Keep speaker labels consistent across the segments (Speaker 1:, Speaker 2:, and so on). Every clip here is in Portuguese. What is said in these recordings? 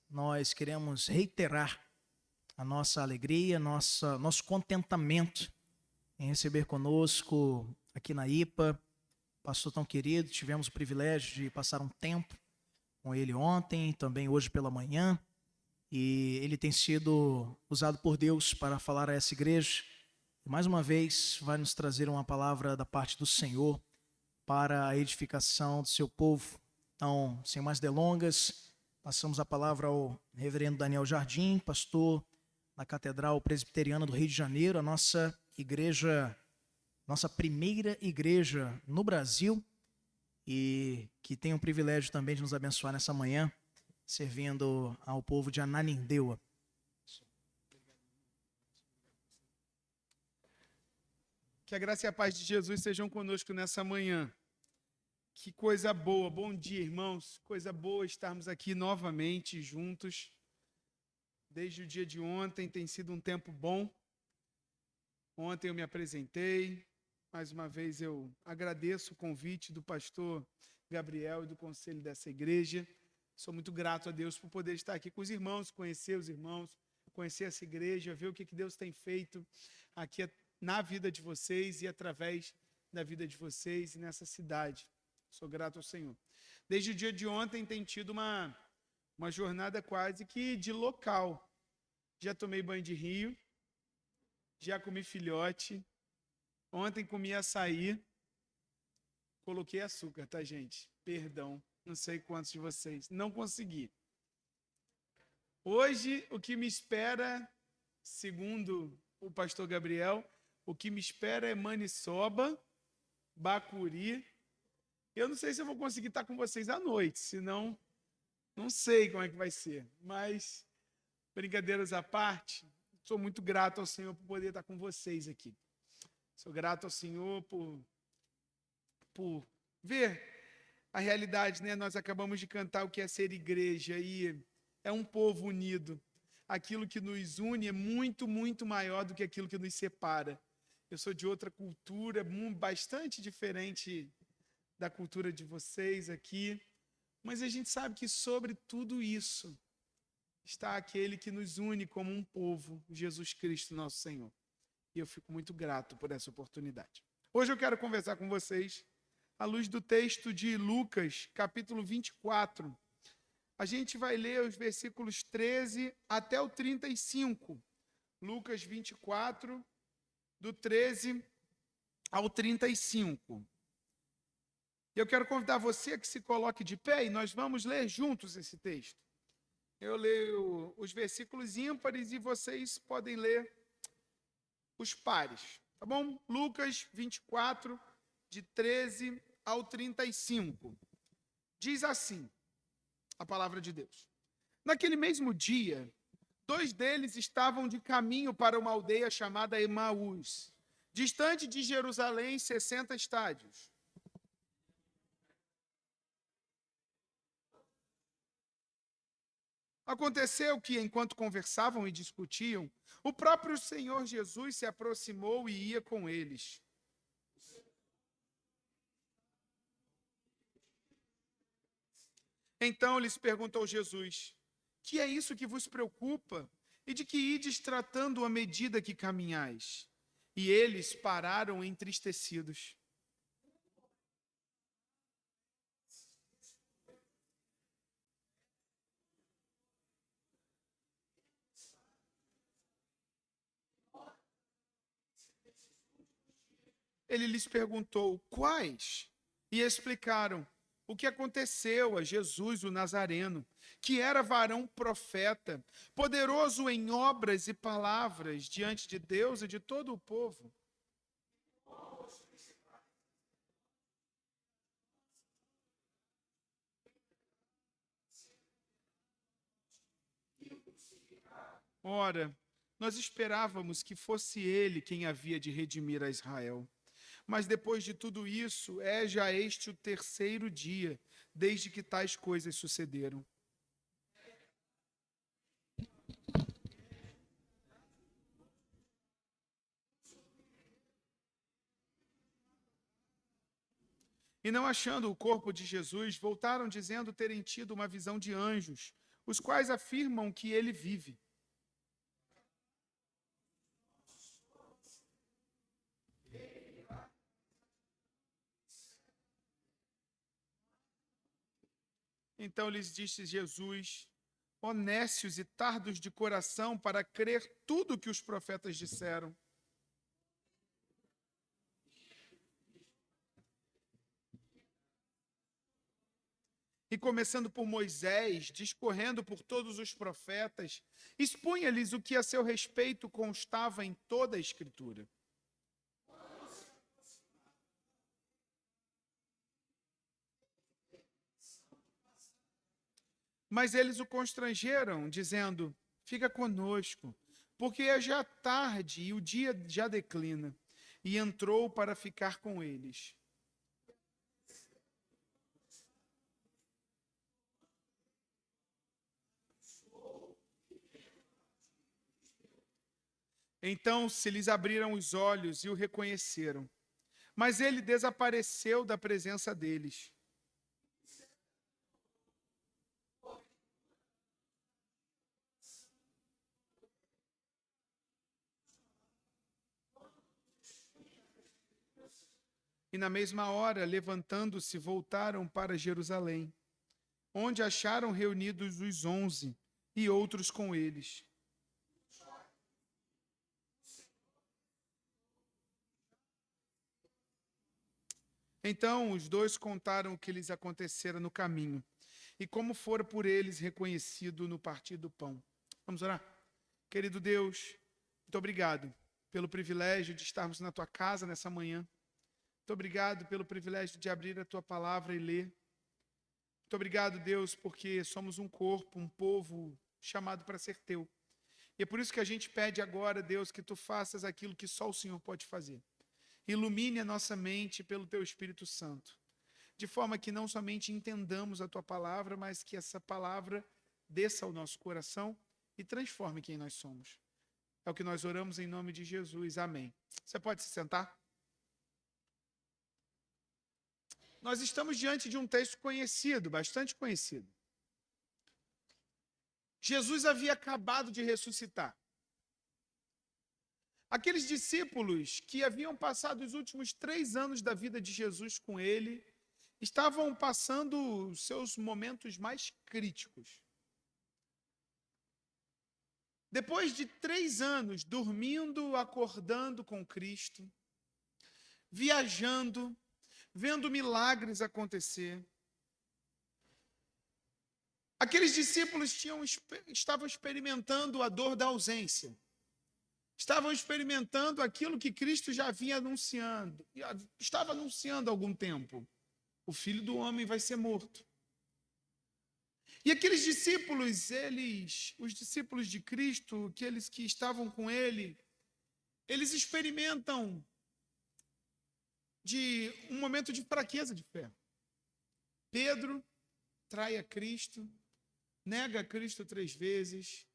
Speaker 1: Nós queremos reiterar a nossa alegria, nosso contentamento em receber conosco aqui na IPA, pastor tão querido. Tivemos o privilégio de passar um tempo com ele ontem, também hoje pela manhã, e ele tem sido usado por Deus para falar a essa igreja. E mais uma vez vai nos trazer uma palavra da parte do Senhor para a edificação do seu povo. Então, sem mais delongas, passamos a palavra ao reverendo Daniel Jardim, pastor da Catedral Presbiteriana do Rio de Janeiro, a nossa igreja, nossa primeira igreja no Brasil, e que tem o privilégio também de nos abençoar nessa manhã, servindo ao povo de Ananindeua.
Speaker 2: Que a graça e a paz de Jesus sejam conosco nessa manhã. Que coisa boa, bom dia, irmãos. Coisa boa estarmos aqui novamente juntos. Desde o dia de ontem tem sido um tempo bom. Ontem eu me apresentei. Mais uma vez eu agradeço o convite do pastor Gabriel e do conselho dessa igreja. Sou muito grato a Deus por poder estar aqui com os irmãos, conhecer os irmãos, conhecer essa igreja, ver o que Deus tem feito aqui na vida de vocês e através da vida de vocês e nessa cidade. Sou grato ao Senhor. Desde o dia de ontem tem tido uma jornada quase que de local. Já tomei banho de rio, já comi filhote, ontem comi açaí, coloquei açúcar, tá, gente? Perdão, não sei quantos de vocês. Não consegui. Hoje, o que me espera, segundo o pastor Gabriel, o que me espera é maniçoba, bacuri. Eu não sei se eu vou conseguir estar com vocês à noite, senão não sei como é que vai ser. Mas, brincadeiras à parte, sou muito grato ao Senhor por poder estar com vocês aqui. Sou grato ao Senhor por ver a realidade, né? Nós acabamos de cantar o que é ser igreja e é um povo unido. Aquilo que nos une é muito, muito maior do que aquilo que nos separa. Eu sou de outra cultura, bastante diferente da cultura de vocês aqui, mas a gente sabe que sobre tudo isso está aquele que nos une como um povo, Jesus Cristo, nosso Senhor. E eu fico muito grato por essa oportunidade. Hoje eu quero conversar com vocês à luz do texto de Lucas, capítulo 24. A gente vai ler os versículos 13 até o 35. Lucas 24, do 13 ao 35. Eu quero convidar você a que se coloque de pé e nós vamos ler juntos esse texto. Eu leio os versículos ímpares e vocês podem ler os pares, tá bom? Lucas 24, de 13 ao 35. Diz assim a palavra de Deus. Naquele mesmo dia, 2 deles estavam de caminho para uma aldeia chamada Emaús, distante de Jerusalém 60 estádios. Aconteceu que, enquanto conversavam e discutiam, o próprio Senhor Jesus se aproximou e ia com eles. Então lhes perguntou Jesus: que é isso que vos preocupa? E de que ides tratando à medida que caminhais? E eles pararam entristecidos. Ele lhes perguntou: quais? E explicaram o que aconteceu a Jesus, o Nazareno, que era varão profeta, poderoso em obras e palavras diante de Deus e de todo o povo. Ora, nós esperávamos que fosse ele quem havia de redimir a Israel. Mas depois de tudo isso, é já este o 3º dia, desde que tais coisas sucederam. E não achando o corpo de Jesus, voltaram dizendo terem tido uma visão de anjos, os quais afirmam que ele vive. Então lhes disse Jesus: honestos e tardos de coração para crer tudo o que os profetas disseram. E começando por Moisés, discorrendo por todos os profetas, expunha-lhes o que a seu respeito constava em toda a Escritura. Mas eles o constrangeram, dizendo: fica conosco, porque é já tarde e o dia já declina. E entrou para ficar com eles. Então se lhes abriram os olhos e o reconheceram. Mas ele desapareceu da presença deles. E na mesma hora, levantando-se, voltaram para Jerusalém, onde acharam reunidos os 11 e outros com eles. Então os dois contaram o que lhes acontecera no caminho e como fora por eles reconhecido no partir do pão. Vamos orar? Querido Deus, muito obrigado pelo privilégio de estarmos na tua casa nessa manhã. Muito obrigado pelo privilégio de abrir a tua palavra e ler. Muito obrigado, Deus, porque somos um corpo, um povo chamado para ser teu. E é por isso que a gente pede agora, Deus, que tu faças aquilo que só o Senhor pode fazer. Ilumine a nossa mente pelo teu Espírito Santo, de forma que não somente entendamos a tua palavra, mas que essa palavra desça ao nosso coração e transforme quem nós somos. É o que nós oramos em nome de Jesus. Amém. Você pode se sentar? Nós estamos diante de um texto conhecido, bastante conhecido. Jesus havia acabado de ressuscitar. Aqueles discípulos que haviam passado os últimos 3 anos da vida de Jesus com ele, estavam passando os seus momentos mais críticos. Depois de 3 anos dormindo, acordando com Cristo, viajando, vendo milagres acontecer, aqueles discípulos estavam experimentando a dor da ausência. Estavam experimentando aquilo que Cristo já vinha anunciando. Estava anunciando há algum tempo. O Filho do Homem vai ser morto. E aqueles discípulos, os discípulos de Cristo, aqueles que estavam com ele, eles experimentam de um momento de fraqueza de fé. Pedro trai a Cristo, nega a Cristo 3 vezes.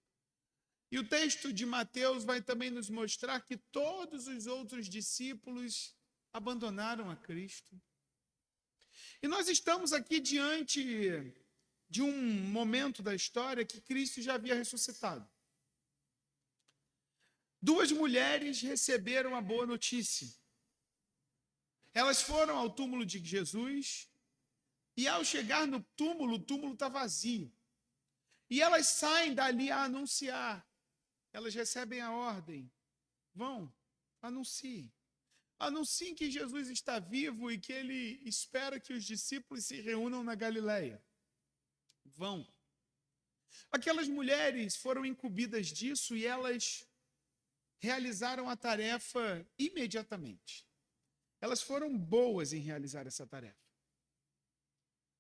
Speaker 2: E o texto de Mateus vai também nos mostrar que todos os outros discípulos abandonaram a Cristo. E nós estamos aqui diante de um momento da história que Cristo já havia ressuscitado. 2 mulheres receberam a boa notícia. Elas foram ao túmulo de Jesus e ao chegar no túmulo, o túmulo está vazio. E elas saem dali a anunciar. Elas recebem a ordem. Vão, anunciem. Anunciem que Jesus está vivo e que ele espera que os discípulos se reúnam na Galileia. Vão. Aquelas mulheres foram incumbidas disso e elas realizaram a tarefa imediatamente. Elas foram boas em realizar essa tarefa.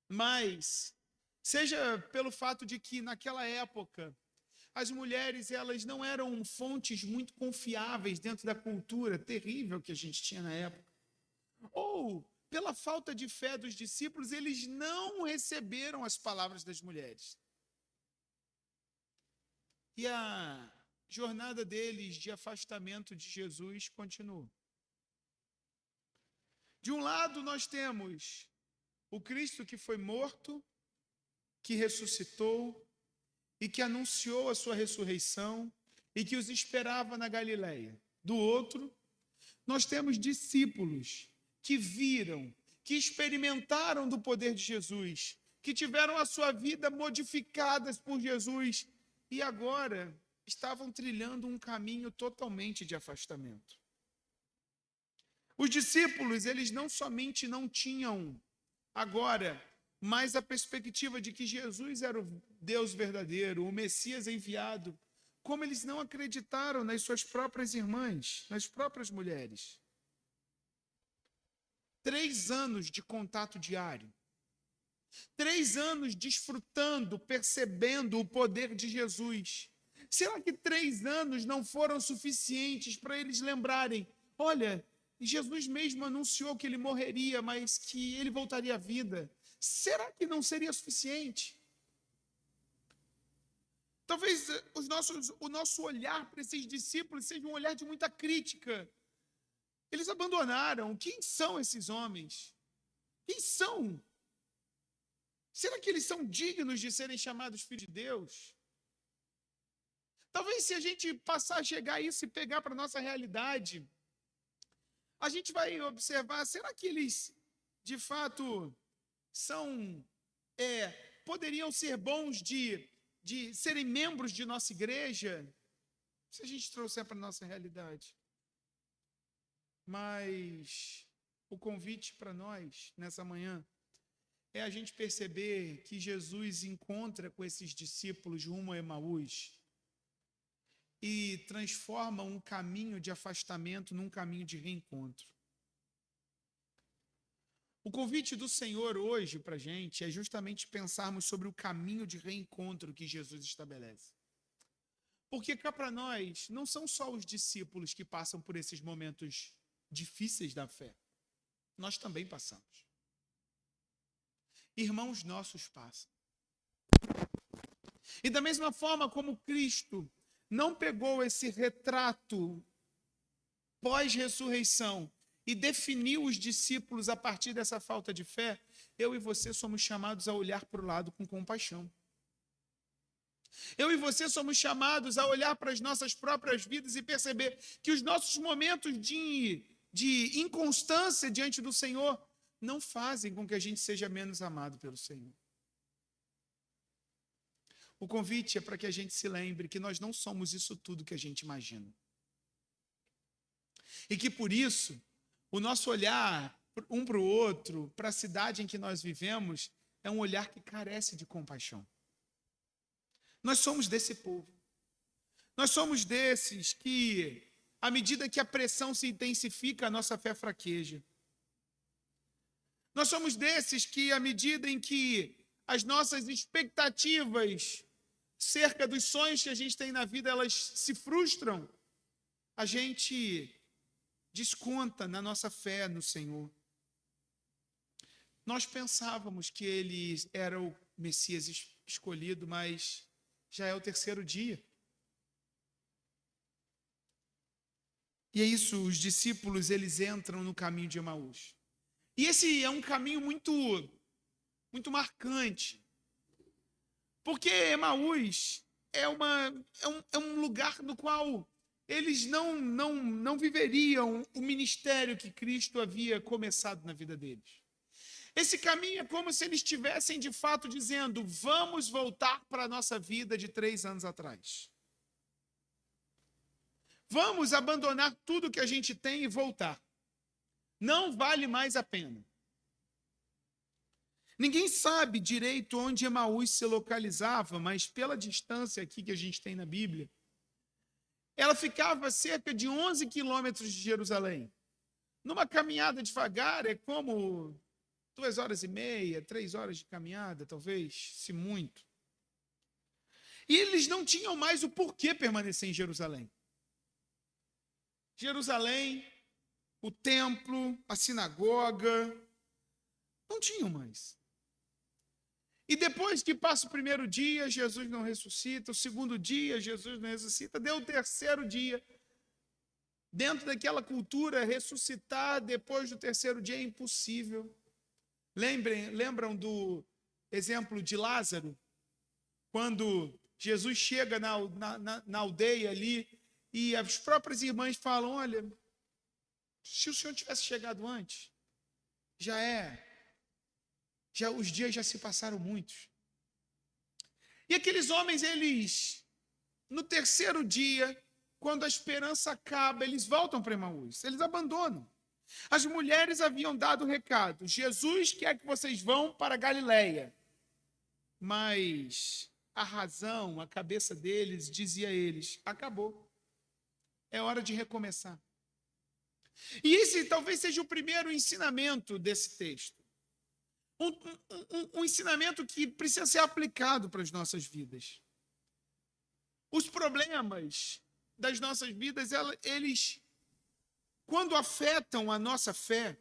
Speaker 2: Mas, seja pelo fato de que naquela época as mulheres, elas não eram fontes muito confiáveis dentro da cultura terrível que a gente tinha na época. Ou, pela falta de fé dos discípulos, eles não receberam as palavras das mulheres. E a jornada deles de afastamento de Jesus continuou. De um lado, nós temos o Cristo que foi morto, que ressuscitou, e que anunciou a sua ressurreição e que os esperava na Galileia. Do outro, nós temos discípulos que viram, que experimentaram do poder de Jesus, que tiveram a sua vida modificadas por Jesus e agora estavam trilhando um caminho totalmente de afastamento. Os discípulos, eles não somente não tinham agora mais a perspectiva de que Jesus era o Deus verdadeiro, o Messias enviado, como eles não acreditaram nas suas próprias irmãs, nas próprias mulheres. 3 anos de contato diário. 3 anos desfrutando, percebendo o poder de Jesus. Será que 3 anos não foram suficientes para eles lembrarem? Olha, Jesus mesmo anunciou que ele morreria, mas que ele voltaria à vida. Será que não seria suficiente? Talvez o nosso olhar para esses discípulos seja um olhar de muita crítica. Eles abandonaram. Quem são esses homens? Quem são? Será que eles são dignos de serem chamados filhos de Deus? Talvez se a gente passar a chegar a isso e pegar para a nossa realidade, a gente vai observar, será que eles, de fato, poderiam ser bons de serem membros de nossa igreja? Se a gente trouxer para a nossa realidade. Mas o convite para nós, nessa manhã, é a gente perceber que Jesus encontra com esses discípulos rumo a Emaús e transforma um caminho de afastamento num caminho de reencontro. O convite do Senhor hoje para a gente é justamente pensarmos sobre o caminho de reencontro que Jesus estabelece. Porque cá para nós, não são só os discípulos que passam por esses momentos difíceis da fé. Nós também passamos. Irmãos nossos passam. E da mesma forma como Cristo não pegou esse retrato pós-ressurreição e definiu os discípulos a partir dessa falta de fé, eu e você somos chamados a olhar para o lado com compaixão. Eu e você somos chamados a olhar para as nossas próprias vidas e perceber que os nossos momentos de inconstância diante do Senhor não fazem com que a gente seja menos amado pelo Senhor. O convite é para que a gente se lembre que nós não somos isso tudo que a gente imagina. E que por isso, o nosso olhar um para o outro, para a cidade em que nós vivemos, é um olhar que carece de compaixão. Nós somos desse povo. Nós somos desses que, à medida que a pressão se intensifica, a nossa fé fraqueja. Nós somos desses que, à medida em que as nossas expectativas cerca dos sonhos que a gente tem na vida, elas se frustram, a gente desconta na nossa fé no Senhor. Nós pensávamos que ele era o Messias escolhido, mas já é o 3º dia. E é isso, os discípulos, eles entram no caminho de Emaús. E esse é um caminho muito marcante. Porque Emaús é um lugar no qual eles não viveriam o ministério que Cristo havia começado na vida deles. Esse caminho é como se eles estivessem, de fato, dizendo: vamos voltar para a nossa vida de 3 anos atrás. Vamos abandonar tudo que a gente tem e voltar. Não vale mais a pena. Ninguém sabe direito onde Emaús se localizava, mas pela distância aqui que a gente tem na Bíblia, ela ficava a cerca de 11 quilômetros de Jerusalém. Numa caminhada devagar, é como 2h30, 3 horas de caminhada, talvez, se muito. E eles não tinham mais o porquê permanecer em Jerusalém. Jerusalém, o templo, a sinagoga, não tinham mais. E depois que passa o 1º dia, Jesus não ressuscita, o 2º dia, Jesus não ressuscita, deu o 3º dia. Dentro daquela cultura, ressuscitar depois do 3º dia é impossível. Lembram do exemplo de Lázaro? Quando Jesus chega na aldeia ali e as próprias irmãs falam, olha, se o Senhor tivesse chegado antes, os dias já se passaram muitos. E aqueles homens, eles, no terceiro dia, quando a esperança acaba, eles voltam para Emaús, eles abandonam. As mulheres haviam dado o recado, Jesus quer que vocês vão para Galileia. Mas a razão, a cabeça deles, dizia a eles, acabou. É hora de recomeçar. E esse talvez seja o primeiro ensinamento desse texto. Um ensinamento que precisa ser aplicado para as nossas vidas. Os problemas das nossas vidas, eles, quando afetam a nossa fé,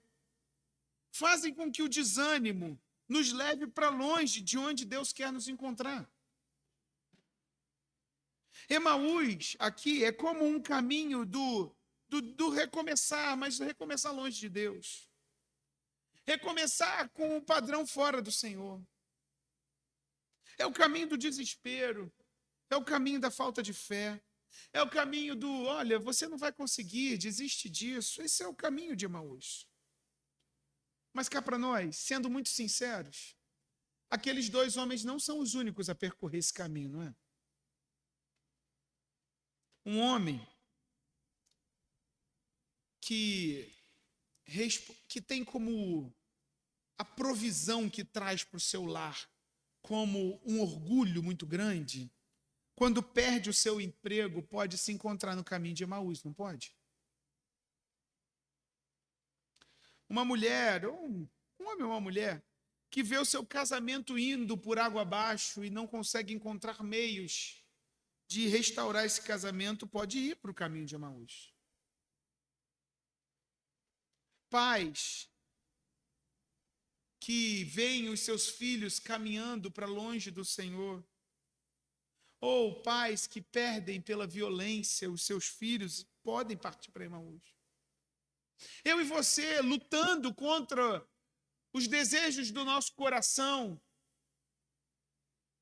Speaker 2: fazem com que o desânimo nos leve para longe de onde Deus quer nos encontrar. Emaús, aqui, é como um caminho do recomeçar, mas recomeçar longe de Deus. Recomeçar com o padrão fora do Senhor. É o caminho do desespero, é o caminho da falta de fé, é o caminho do, olha, você não vai conseguir, desiste disso. Esse é o caminho de Emaús. Mas cá para nós, sendo muito sinceros, aqueles dois homens não são os únicos a percorrer esse caminho, não é? Um homem que tem como a provisão que traz para o seu lar como um orgulho muito grande, quando perde o seu emprego, pode se encontrar no caminho de Emaús, não pode? Uma mulher, ou um homem ou uma mulher, que vê o seu casamento indo por água abaixo e não consegue encontrar meios de restaurar esse casamento, pode ir para o caminho de Emaús. Pais que veem os seus filhos caminhando para longe do Senhor, ou pais que perdem pela violência os seus filhos, podem partir para Emaús. Eu e você lutando contra os desejos do nosso coração,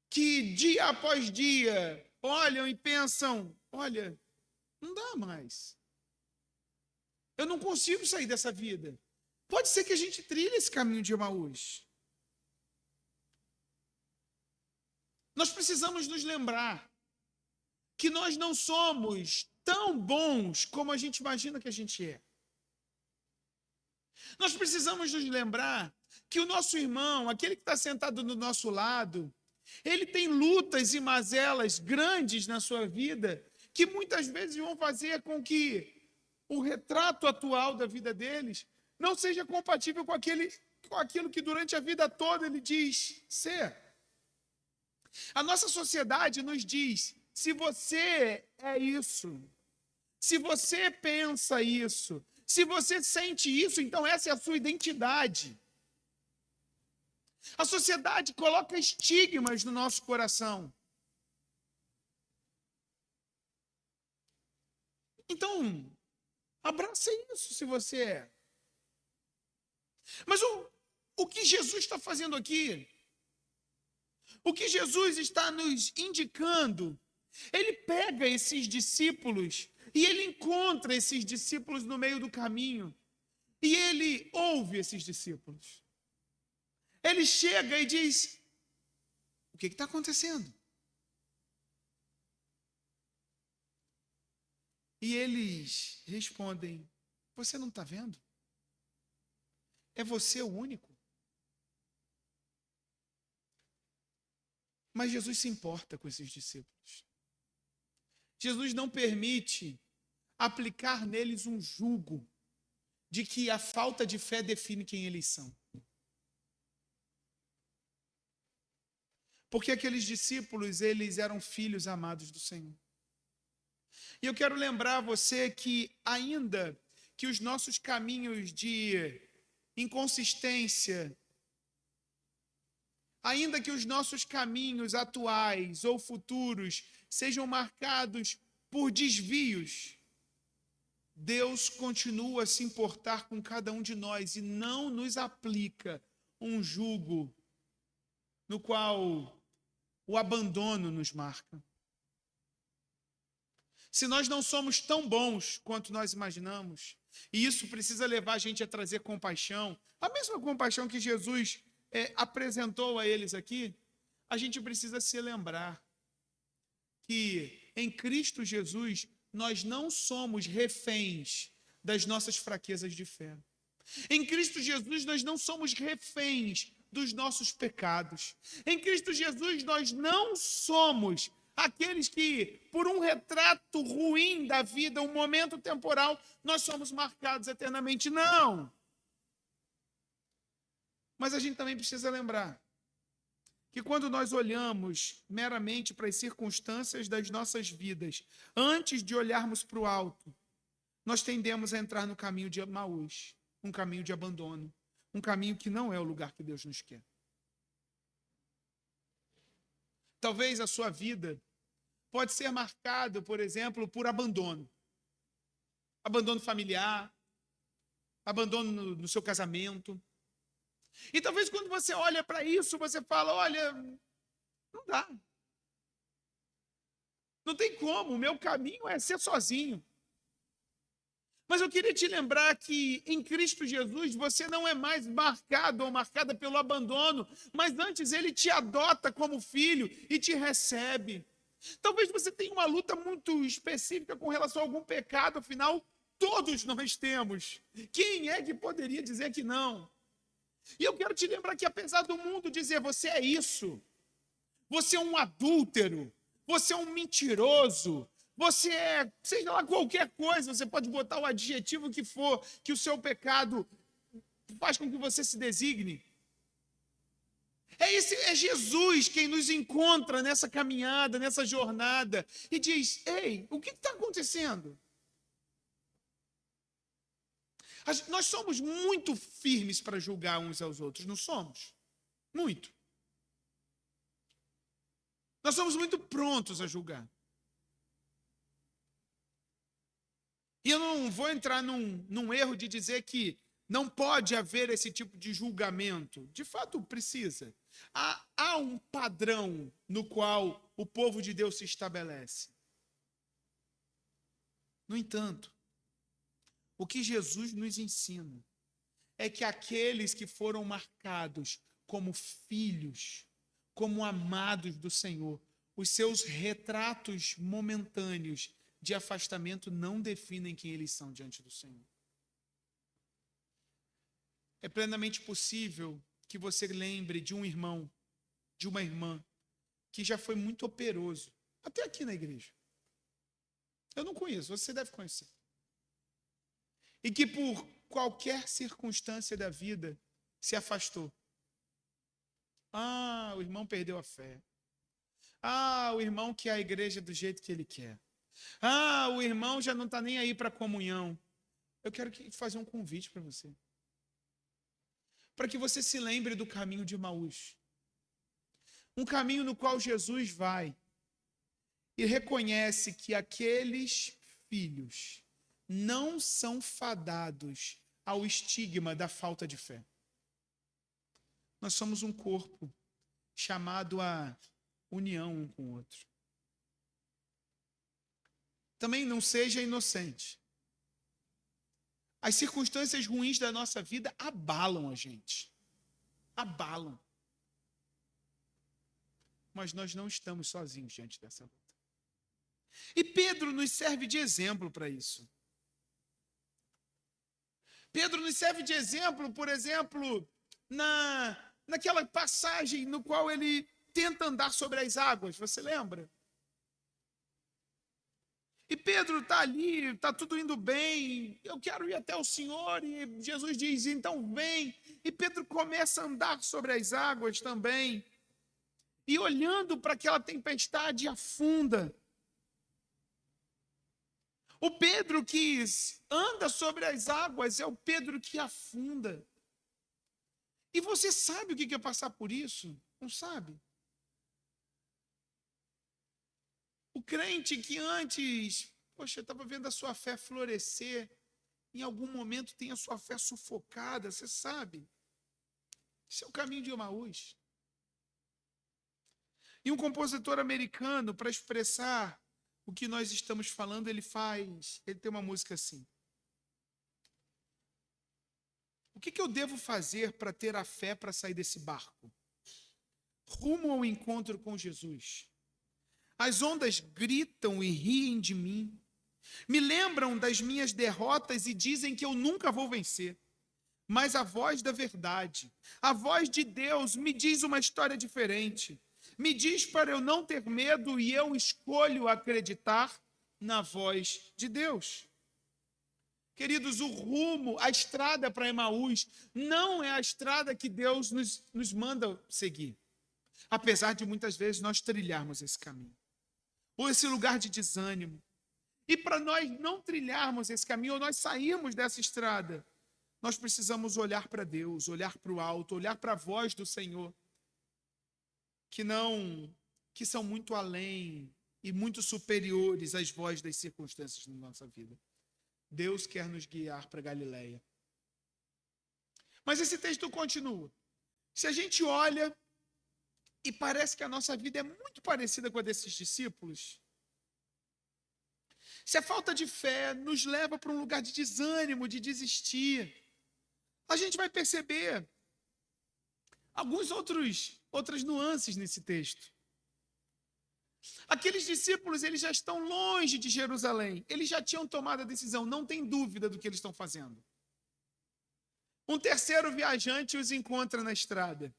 Speaker 2: que dia após dia olham e pensam, olha, não dá mais. Eu não consigo sair dessa vida. Pode ser que a gente trilhe esse caminho de Emaús. Nós precisamos nos lembrar que nós não somos tão bons como a gente imagina que a gente é. Nós precisamos nos lembrar que o nosso irmão, aquele que está sentado do nosso lado, ele tem lutas e mazelas grandes na sua vida, que muitas vezes vão fazer com que o retrato atual da vida deles não seja compatível com aquilo que durante a vida toda ele diz ser. A nossa sociedade nos diz, se você é isso, se você pensa isso, se você sente isso, então essa é a sua identidade. A sociedade coloca estigmas no nosso coração. Então, abraça isso se você é. Mas o que Jesus está fazendo aqui? O que Jesus está nos indicando? Ele pega esses discípulos e ele encontra esses discípulos no meio do caminho. E ele ouve esses discípulos. Ele chega e diz, o que está acontecendo? E eles respondem, você não está vendo? É você o único? Mas Jesus se importa com esses discípulos. Jesus não permite aplicar neles um jugo de que a falta de fé define quem eles são. Porque aqueles discípulos, eles eram filhos amados do Senhor. E eu quero lembrar você que ainda que os nossos caminhos de inconsistência, ainda que os nossos caminhos atuais ou futuros sejam marcados por desvios, Deus continua a se importar com cada um de nós e não nos aplica um jugo no qual o abandono nos marca. se nós não somos tão bons quanto nós imaginamos, e isso precisa levar a gente a trazer compaixão, a mesma compaixão que Jesus apresentou a eles aqui, a gente precisa se lembrar que em Cristo Jesus nós não somos reféns das nossas fraquezas de fé. Em Cristo Jesus nós não somos reféns dos nossos pecados. Em Cristo Jesus nós não somos aqueles que, por um retrato ruim da vida, um momento temporal, nós somos marcados eternamente. Não! Mas a gente também precisa lembrar que quando nós olhamos meramente para as circunstâncias das nossas vidas, antes de olharmos para o alto, nós tendemos a entrar no caminho de Emaús, um caminho de abandono, um caminho que não é o lugar que Deus nos quer. Talvez a sua vida pode ser marcada, por exemplo, por abandono. Abandono familiar, abandono no seu casamento. E talvez quando você olha para isso, você fala, olha, não dá. Não tem como, o meu caminho é ser sozinho. Mas eu queria te lembrar que em Cristo Jesus você não é mais marcado ou marcada pelo abandono, mas antes ele te adota como filho e te recebe. Talvez você tenha uma luta muito específica com relação a algum pecado, afinal, todos nós temos. Quem é que poderia dizer que não? E eu quero te lembrar que apesar do mundo dizer você é isso, você é um adúltero, você é um mentiroso, você é, seja lá qualquer coisa, você pode botar o adjetivo que for, que o seu pecado faz com que você se designe. É Jesus quem nos encontra nessa caminhada, nessa jornada, e diz, ei, o que está acontecendo? Nós somos muito firmes para julgar uns aos outros, não somos? Muito. Nós somos muito prontos a julgar. E eu não vou entrar num erro de dizer que não pode haver esse tipo de julgamento. De fato, precisa. Há um padrão no qual o povo de Deus se estabelece. No entanto, o que Jesus nos ensina é que aqueles que foram marcados como filhos, como amados do Senhor, os seus retratos momentâneos de afastamento não definem quem eles são diante do Senhor. É plenamente possível que você lembre de um irmão, de uma irmã, que já foi muito operoso, até aqui na igreja. Eu não conheço, você deve conhecer. E que por qualquer circunstância da vida se afastou. Ah, o irmão perdeu a fé. Ah, o irmão quer a igreja do jeito que ele quer. Ah, o irmão já não está nem aí para a comunhão. Eu quero fazer um convite para você. Para que você se lembre do caminho de Emaús. Um caminho no qual Jesus vai e reconhece que aqueles filhos não são fadados ao estigma da falta de fé. Nós somos um corpo chamado a união um com o outro. Também não seja inocente. As circunstâncias ruins da nossa vida abalam a gente. Abalam. Mas nós não estamos sozinhos diante dessa luta. E Pedro nos serve de exemplo para isso. Pedro nos serve de exemplo, por exemplo, naquela passagem no qual ele tenta andar sobre as águas, você lembra? E Pedro está ali, está tudo indo bem, eu quero ir até o Senhor, e Jesus diz, então vem. E Pedro começa a andar sobre as águas também, e olhando para aquela tempestade afunda. O Pedro que anda sobre as águas é o Pedro que afunda. E você sabe o que é passar por isso? Não sabe? O crente que antes, poxa, estava vendo a sua fé florescer, em algum momento tem a sua fé sufocada, você sabe? Esse é o caminho de Emaús. E um compositor americano, para expressar o que nós estamos falando, ele tem uma música assim. O que eu devo fazer para ter a fé para sair desse barco? Rumo ao encontro com Jesus. As ondas gritam e riem de mim. Me lembram das minhas derrotas e dizem que eu nunca vou vencer. Mas a voz da verdade, a voz de Deus me diz uma história diferente. Me diz para eu não ter medo e eu escolho acreditar na voz de Deus. Queridos, o rumo, a estrada para Emaús não é a estrada que Deus nos manda seguir. Apesar de muitas vezes nós trilharmos esse caminho. Ou esse lugar de desânimo. E para nós não trilharmos esse caminho, ou nós sairmos dessa estrada, nós precisamos olhar para Deus, olhar para o alto, olhar para a voz do Senhor, que são muito além e muito superiores às vozes das circunstâncias na nossa vida. Deus quer nos guiar para Galileia. Mas esse texto continua. Se a gente olha e parece que a nossa vida é muito parecida com a desses discípulos, se a falta de fé nos leva para um lugar de desânimo, de desistir, a gente vai perceber outras nuances nesse texto. Aqueles discípulos, eles já estão longe de Jerusalém. Eles já tinham tomado a decisão, não tem dúvida do que eles estão fazendo. Um terceiro viajante os encontra na estrada.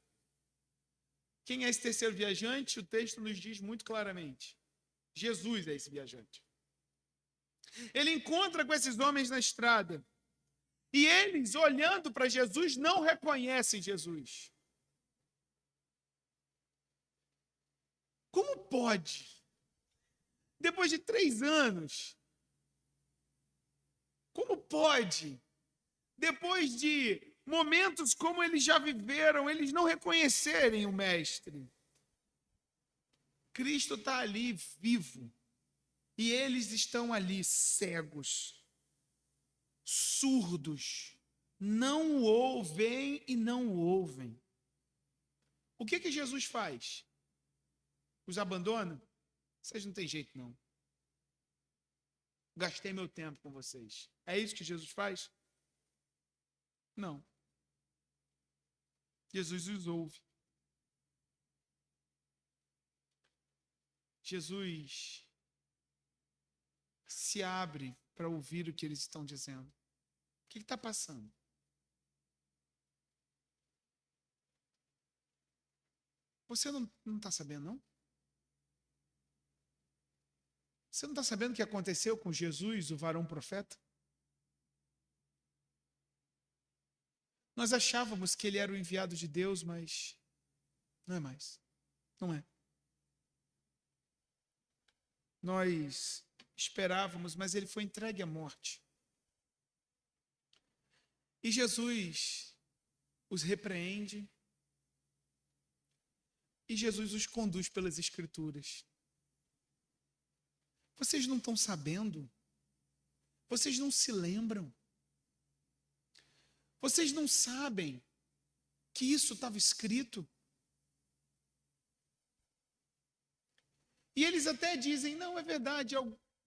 Speaker 2: Quem é esse terceiro viajante? O texto nos diz muito claramente. Jesus é esse viajante. Ele encontra com esses homens na estrada. E eles, olhando para Jesus, não reconhecem Jesus. Como pode? Depois de 3 anos, como pode? Depois de momentos como eles já viveram, eles não reconhecerem o Mestre. Cristo está ali vivo. E eles estão ali cegos, surdos, não o ouvem e não o ouvem. O que Jesus faz? Os abandona? Vocês não têm jeito, não. Gastei meu tempo com vocês. É isso que Jesus faz? Não. Jesus os ouve. Jesus se abre para ouvir o que eles estão dizendo. O que está passando? Você não está sabendo, não? Você não está sabendo o que aconteceu com Jesus, o varão profeta? Nós achávamos que ele era o enviado de Deus, mas não é mais. Não é. Nós esperávamos, mas ele foi entregue à morte. E Jesus os repreende e Jesus os conduz pelas Escrituras. Vocês não estão sabendo? Vocês não se lembram? Vocês não sabem que isso estava escrito? E eles até dizem, não, é verdade,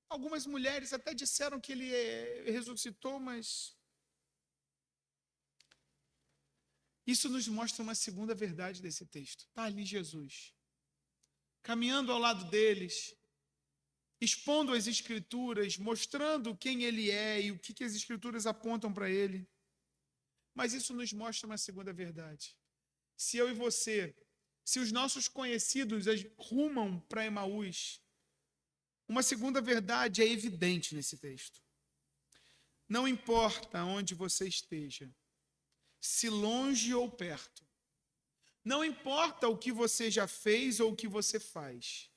Speaker 2: algumas mulheres até disseram que ele ressuscitou, mas isso nos mostra uma segunda verdade desse texto. Está ali Jesus, caminhando ao lado deles, expondo as Escrituras, mostrando quem ele é e o que as Escrituras apontam para ele. Mas isso nos mostra uma segunda verdade. Se eu e você, se os nossos conhecidos rumam para Emaús, uma segunda verdade é evidente nesse texto. Não importa onde você esteja, se longe ou perto, não importa o que você já fez ou o que você faz,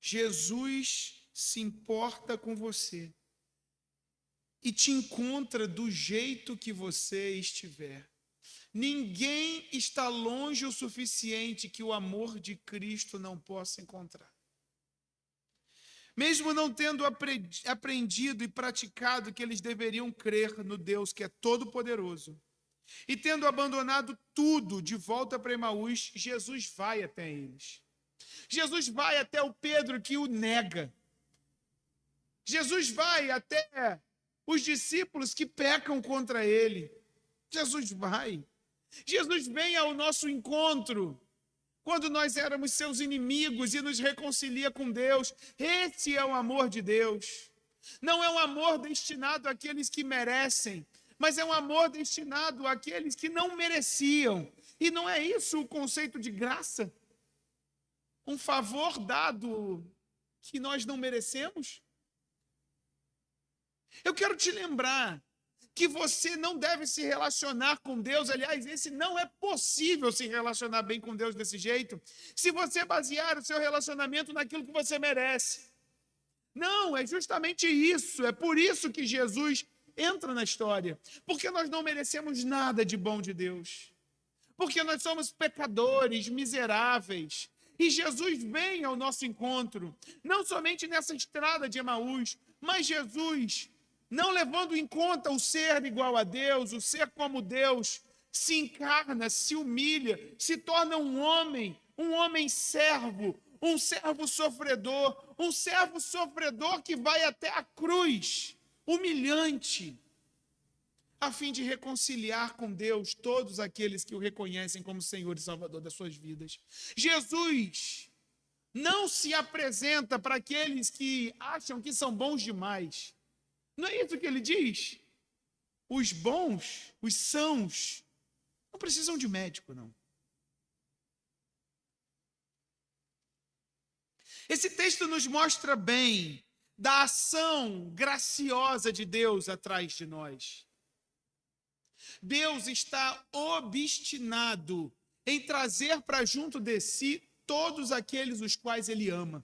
Speaker 2: Jesus se importa com você e te encontra do jeito que você estiver. Ninguém está longe o suficiente que o amor de Cristo não possa encontrar. Mesmo não tendo aprendido e praticado que eles deveriam crer no Deus que é todo-poderoso, e tendo abandonado tudo de volta para Emaús, Jesus vai até eles. Jesus vai até o Pedro que o nega. Jesus vai até os discípulos que pecam contra ele. Jesus vai. Jesus vem ao nosso encontro quando nós éramos seus inimigos e nos reconcilia com Deus. Esse é o amor de Deus. Não é um amor destinado àqueles que merecem, mas é um amor destinado àqueles que não mereciam. E não é isso o conceito de graça? Um favor dado que nós não merecemos? Eu quero te lembrar que você não deve se relacionar com Deus. Aliás, esse não é possível se relacionar bem com Deus desse jeito, se você basear o seu relacionamento naquilo que você merece. Não, é justamente isso. É por isso que Jesus entra na história. Porque nós não merecemos nada de bom de Deus. Porque nós somos pecadores, miseráveis. E Jesus vem ao nosso encontro, não somente nessa estrada de Emaús, mas Jesus, não levando em conta o ser igual a Deus, o ser como Deus, se encarna, se humilha, se torna um homem servo, um servo sofredor que vai até a cruz, humilhante, a fim de reconciliar com Deus todos aqueles que o reconhecem como Senhor e Salvador das suas vidas. Jesus não se apresenta para aqueles que acham que são bons demais. Não é isso que ele diz? Os bons, os sãos, não precisam de médico, não. Esse texto nos mostra bem da ação graciosa de Deus atrás de nós. Deus está obstinado em trazer para junto de si todos aqueles os quais Ele ama.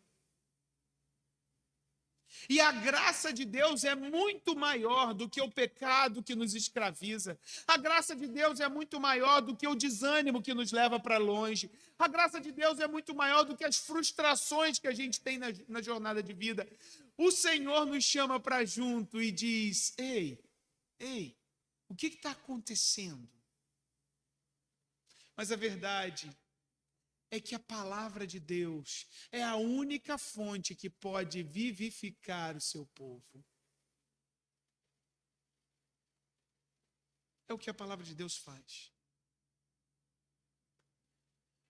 Speaker 2: E a graça de Deus é muito maior do que o pecado que nos escraviza. A graça de Deus é muito maior do que o desânimo que nos leva para longe. A graça de Deus é muito maior do que as frustrações que a gente tem na jornada de vida. O Senhor nos chama para junto e diz: ei, o que está acontecendo? Mas a verdade é que a palavra de Deus é a única fonte que pode vivificar o seu povo. É o que a palavra de Deus faz.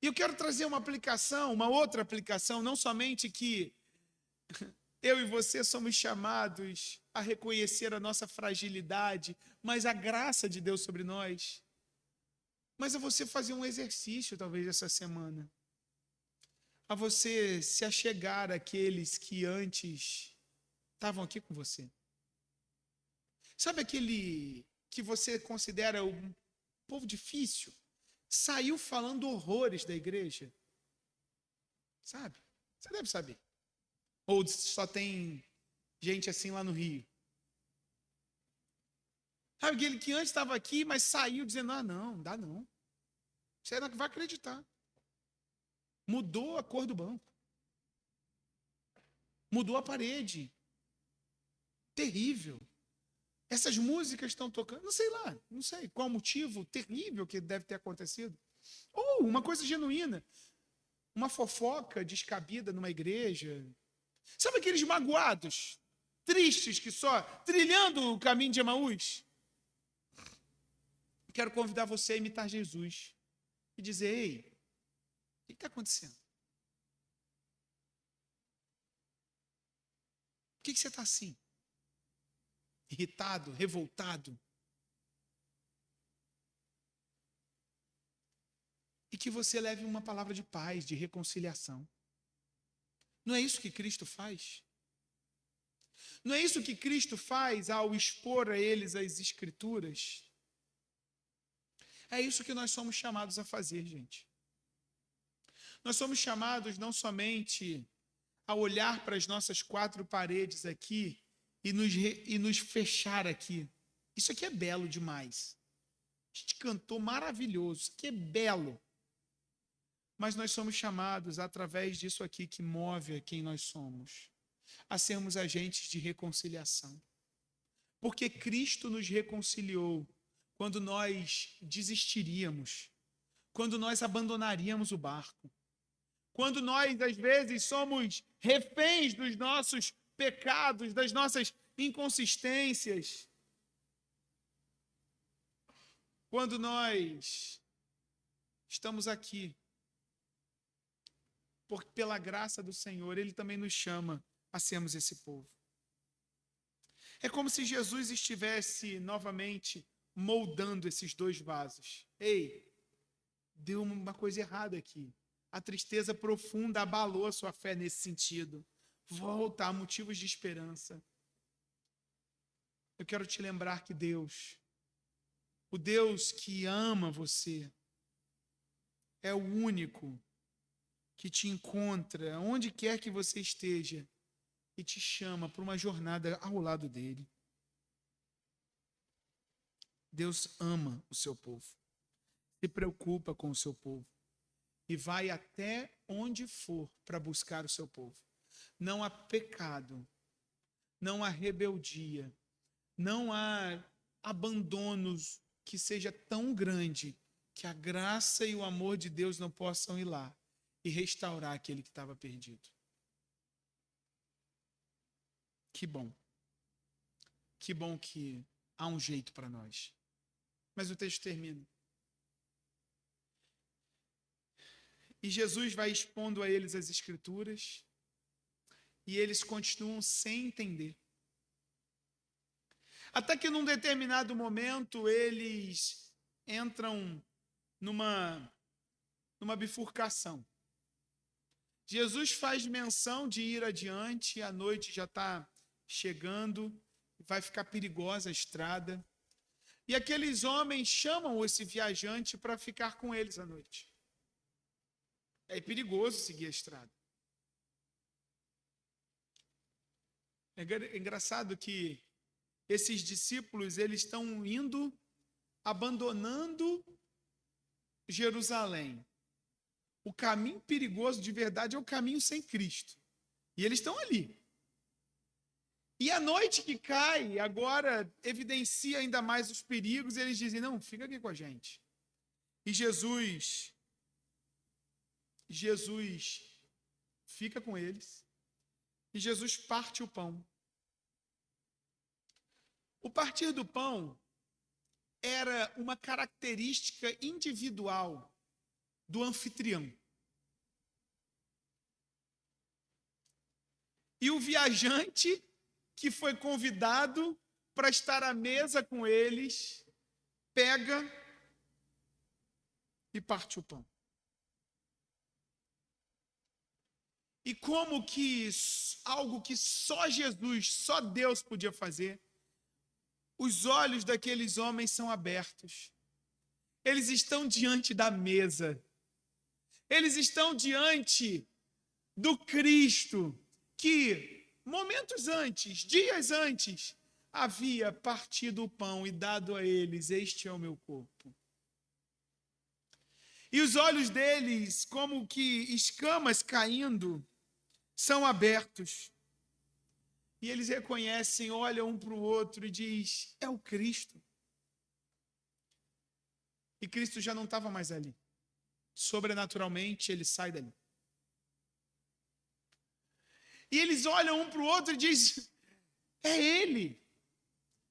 Speaker 2: E eu quero trazer uma outra aplicação, não somente que eu e você somos chamados a reconhecer a nossa fragilidade, mas a graça de Deus sobre nós. Mas a você fazer um exercício, talvez, essa semana. A você se achegar àqueles que antes estavam aqui com você. Sabe aquele que você considera um povo difícil? Saiu falando horrores da igreja? Sabe? Você deve saber. Ou só tem gente assim lá no Rio? Sabe aquele que antes estava aqui, mas saiu dizendo: não dá não. Você não vai acreditar. Mudou a cor do banco. Mudou a parede. Terrível. Essas músicas estão tocando, não sei qual o motivo terrível que deve ter acontecido. Ou uma coisa genuína. Uma fofoca descabida numa igreja. Sabe aqueles magoados, tristes, que só trilhando o caminho de Emaús? Quero convidar você a imitar Jesus e dizer: ei, o que está acontecendo? Por que você está assim? Irritado, revoltado? E que você leve uma palavra de paz, de reconciliação. Não é isso que Cristo faz? Não é isso que Cristo faz ao expor a eles as Escrituras? É isso que nós somos chamados a fazer, gente. Nós somos chamados não somente a olhar para as nossas quatro paredes aqui e nos fechar aqui. Isso aqui é belo demais. A gente cantou maravilhoso, isso aqui é belo. Mas nós somos chamados, através disso aqui que move a quem nós somos, a sermos agentes de reconciliação. Porque Cristo nos reconciliou quando nós desistiríamos, quando nós abandonaríamos o barco, quando nós, às vezes, somos reféns dos nossos pecados, das nossas inconsistências. Quando nós estamos aqui, porque pela graça do Senhor, Ele também nos chama a sermos esse povo. É como se Jesus estivesse novamente moldando esses dois vasos. Ei, deu uma coisa errada aqui. A tristeza profunda abalou a sua fé nesse sentido. Volta a motivos de esperança. Eu quero te lembrar que Deus, o Deus que ama você, é o único que te encontra onde quer que você esteja e te chama para uma jornada ao lado dele. Deus ama o seu povo, se preocupa com o seu povo e vai até onde for para buscar o seu povo. Não há pecado, não há rebeldia, não há abandonos que seja tão grande que a graça e o amor de Deus não possam ir lá e restaurar aquele que estava perdido. Que bom. Que bom que há um jeito para nós. Mas o texto termina. E Jesus vai expondo a eles as Escrituras e eles continuam sem entender. Até que num determinado momento eles entram numa bifurcação. Jesus faz menção de ir adiante, a noite já está chegando, vai ficar perigosa a estrada. E aqueles homens chamam esse viajante para ficar com eles à noite. É perigoso seguir a estrada. É engraçado que esses discípulos, eles estão indo, abandonando Jerusalém. O caminho perigoso de verdade é o caminho sem Cristo. E eles estão ali. E a noite que cai, agora evidencia ainda mais os perigos, e eles dizem, não, fica aqui com a gente. E Jesus fica com eles, e Jesus parte o pão. O partir do pão era uma característica individual do anfitrião. E o viajante que foi convidado para estar à mesa com eles, pega e parte o pão. E como que algo que só Jesus, só Deus podia fazer, os olhos daqueles homens são abertos. Eles estão diante da mesa. Eles estão diante do Cristo que, momentos antes, dias antes, havia partido o pão e dado a eles, este é o meu corpo. E os olhos deles, como que escamas caindo, são abertos. E eles reconhecem, olham um para o outro e diz, é o Cristo. E Cristo já não estava mais ali. Sobrenaturalmente, ele sai dali. E eles olham um para o outro e dizem, é ele.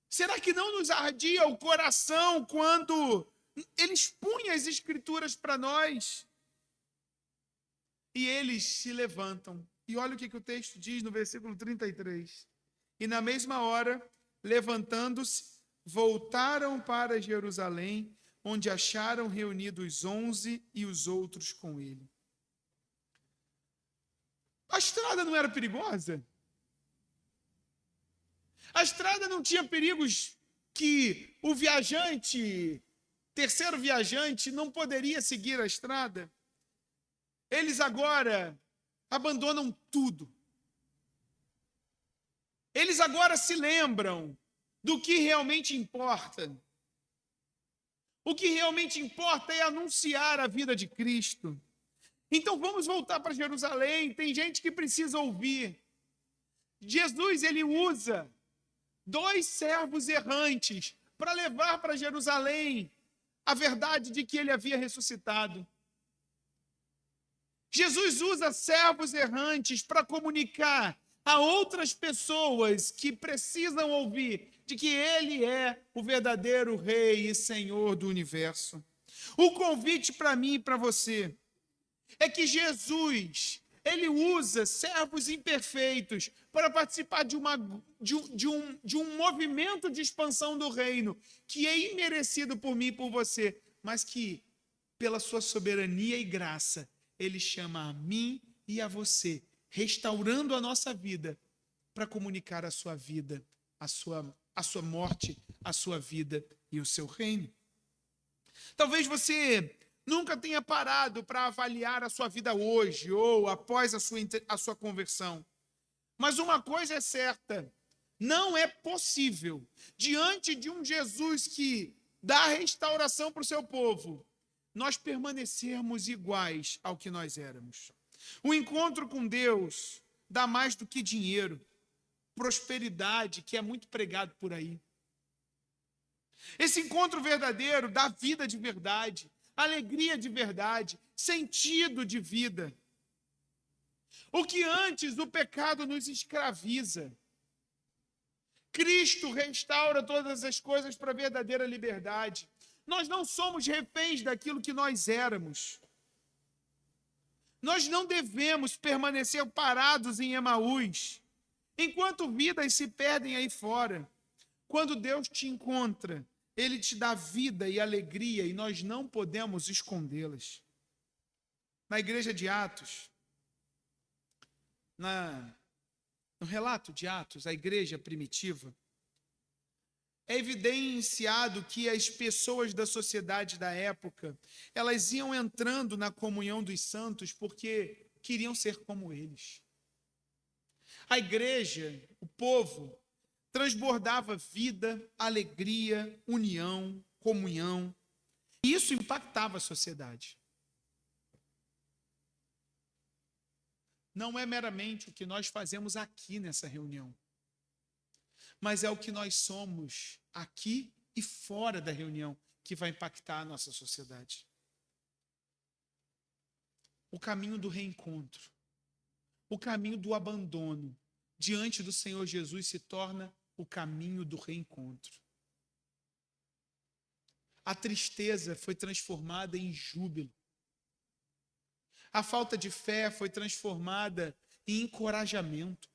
Speaker 2: Será que não nos ardia o coração quando ele expunha as Escrituras para nós? E eles se levantam. E olha o que o texto diz no versículo 33. E na mesma hora, levantando-se, voltaram para Jerusalém, onde acharam reunidos 11 e os outros com ele. A estrada não era perigosa? A estrada não tinha perigos que o viajante, terceiro viajante, não poderia seguir a estrada? Eles agora abandonam tudo. Eles agora se lembram do que realmente importa. O que realmente importa é anunciar a vida de Cristo. Então vamos voltar para Jerusalém. Tem gente que precisa ouvir. Jesus, ele usa 2 servos errantes para levar para Jerusalém a verdade de que ele havia ressuscitado. Jesus usa servos errantes para comunicar Há outras pessoas que precisam ouvir de que Ele é o verdadeiro Rei e Senhor do universo. O convite para mim e para você é que Jesus, Ele usa servos imperfeitos para participar de um movimento de expansão do reino, que é imerecido por mim e por você, mas que, pela sua soberania e graça, Ele chama a mim e a você, restaurando a nossa vida, para comunicar a sua vida, a sua morte, a sua vida e o seu reino. Talvez você nunca tenha parado para avaliar a sua vida hoje ou após a sua conversão. Mas uma coisa é certa, não é possível, diante de um Jesus que dá restauração para o seu povo, nós permanecermos iguais ao que nós éramos. O encontro com Deus dá mais do que dinheiro, prosperidade, que é muito pregado por aí. Esse encontro verdadeiro dá vida de verdade, alegria de verdade, sentido de vida. O que antes o pecado nos escraviza, Cristo restaura todas as coisas para a verdadeira liberdade. Nós não somos reféns daquilo que nós éramos. Nós não devemos permanecer parados em Emaús, enquanto vidas se perdem aí fora. Quando Deus te encontra, Ele te dá vida e alegria e nós não podemos escondê-las. Na igreja de Atos, no relato de Atos, a igreja primitiva, é evidenciado que as pessoas da sociedade da época, elas iam entrando na comunhão dos santos porque queriam ser como eles. A igreja, o povo, transbordava vida, alegria, união, comunhão. E isso impactava a sociedade. Não é meramente o que nós fazemos aqui nessa reunião, mas é o que nós somos aqui e fora da reunião que vai impactar a nossa sociedade. O caminho do reencontro, o caminho do abandono diante do Senhor Jesus se torna o caminho do reencontro. A tristeza foi transformada em júbilo. A falta de fé foi transformada em encorajamento.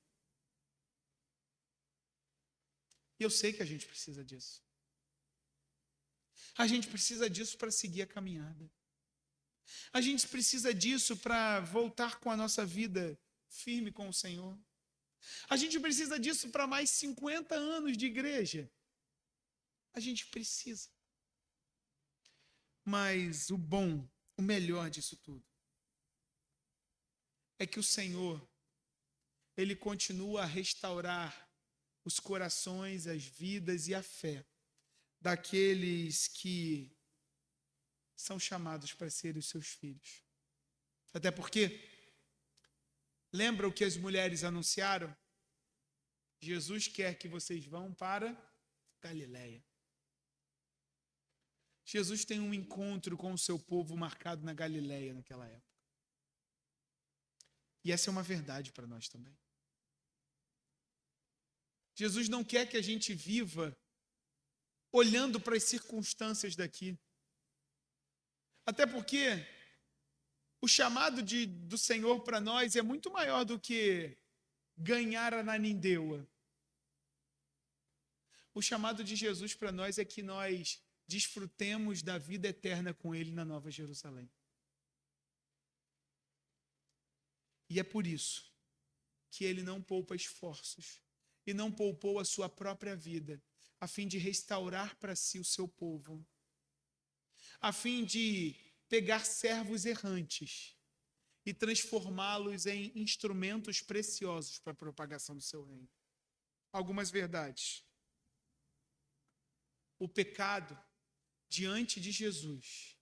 Speaker 2: E eu sei que a gente precisa disso. A gente precisa disso para seguir a caminhada. A gente precisa disso para voltar com a nossa vida firme com o Senhor. A gente precisa disso para mais 50 anos de igreja. A gente precisa. Mas o bom, o melhor disso tudo, é que o Senhor, Ele continua a restaurar os corações, as vidas e a fé daqueles que são chamados para serem os seus filhos. Até porque, lembra o que as mulheres anunciaram? Jesus quer que vocês vão para Galileia. Jesus tem um encontro com o seu povo marcado na Galileia naquela época. E essa é uma verdade para nós também. Jesus não quer que a gente viva olhando para as circunstâncias daqui. Até porque o chamado do Senhor para nós é muito maior do que ganhar a Nanindeua. O chamado de Jesus para nós é que nós desfrutemos da vida eterna com Ele na Nova Jerusalém. E é por isso que Ele não poupa esforços e não poupou a sua própria vida, a fim de restaurar para si o seu povo, a fim de pegar servos errantes e transformá-los em instrumentos preciosos para a propagação do seu reino. Algumas verdades. O pecado diante de Jesus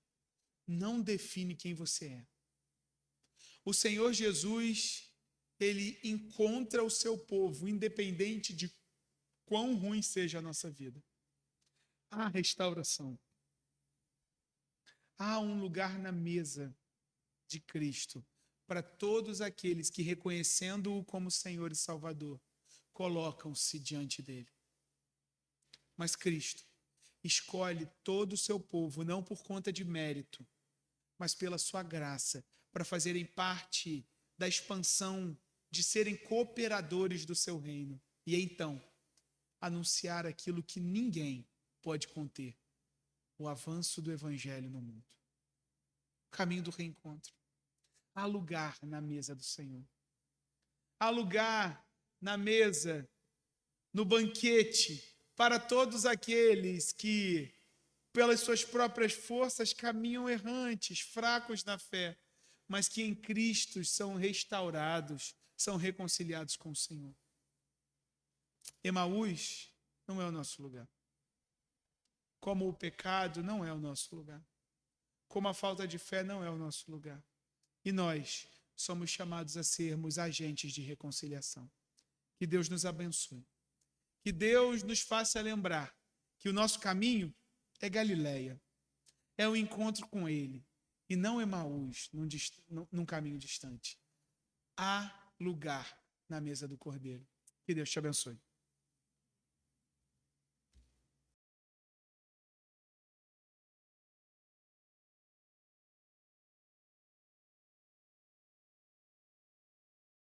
Speaker 2: não define quem você é. O Senhor Jesus, Ele encontra o seu povo, independente de quão ruim seja a nossa vida. Há restauração. Há um lugar na mesa de Cristo para todos aqueles que, reconhecendo-o como Senhor e Salvador, colocam-se diante dele. Mas Cristo escolhe todo o seu povo, não por conta de mérito, mas pela sua graça, para fazerem parte da expansão, de serem cooperadores do seu reino. E então, anunciar aquilo que ninguém pode conter: o avanço do evangelho no mundo. O caminho do reencontro. Há lugar na mesa do Senhor. Há lugar na mesa, no banquete, para todos aqueles que, pelas suas próprias forças, caminham errantes, fracos na fé, mas que em Cristo são restaurados, são reconciliados com o Senhor. Emaús não é o nosso lugar. Como o pecado não é o nosso lugar. Como a falta de fé não é o nosso lugar. E nós somos chamados a sermos agentes de reconciliação. Que Deus nos abençoe. Que Deus nos faça lembrar que o nosso caminho é Galileia. É o encontro com Ele. E não Emaús, num caminho distante. Há lugar na mesa do Cordeiro. Que Deus te abençoe.